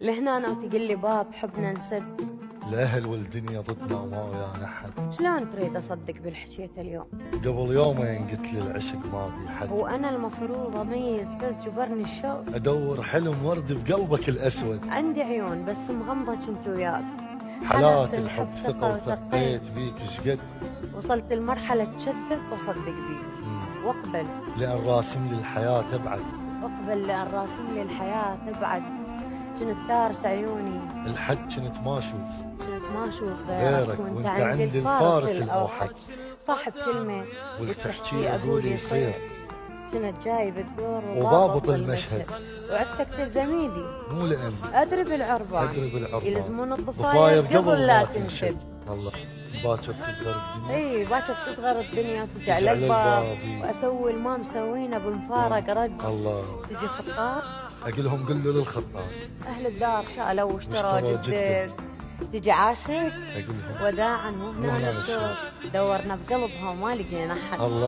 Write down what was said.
لهنا أنا وتقول لي باب حبنا نسد. الأهل والدنيا ضدنا وما ويانا حد. شلون تريد أصدق بالحكيت اليوم؟ قبل يومين قلت لي العشق ما بي حد. وأنا المفروض أميز بس جبرني الشوق. أدور حلم ورد بقلبك الأسود. عندي عيون بس مغمضة كنت وياك. حالات الحب ثقة وثقيت بيك شقد. وصلت لمرحلة تشذب وصدق بيك. واقبل لأن راسم لي الحياة تبعد. اقبل لأن راسم لي الحياة تبعد. كنت تارس عيوني الحد كنت ما أشوف. كنت ما أشوف غيرك وانت عندي الفارس الأوحد. صاحب كلمة والتحكي أقول يصير. كنت جاي بالدور وضابط المشهد. وعرفت اكتب زميدي. مو لأن أدري بالعربان يلزمون الضفاير قبل لا تنشد. الله باكر تصغر الدنيا. اي باكر تصغر الدنيا وتجي على الباب. واسوي الما مسوينه بالمفارق رد. الله تجي خطار. اقول لهم قولوا للخطار. اهل الدار شالوا واشتروا جدك. تجي عاشق. اقول لهم وداعا مو هنا الشوق. دورنا بقلبها وما لقينا حد. الله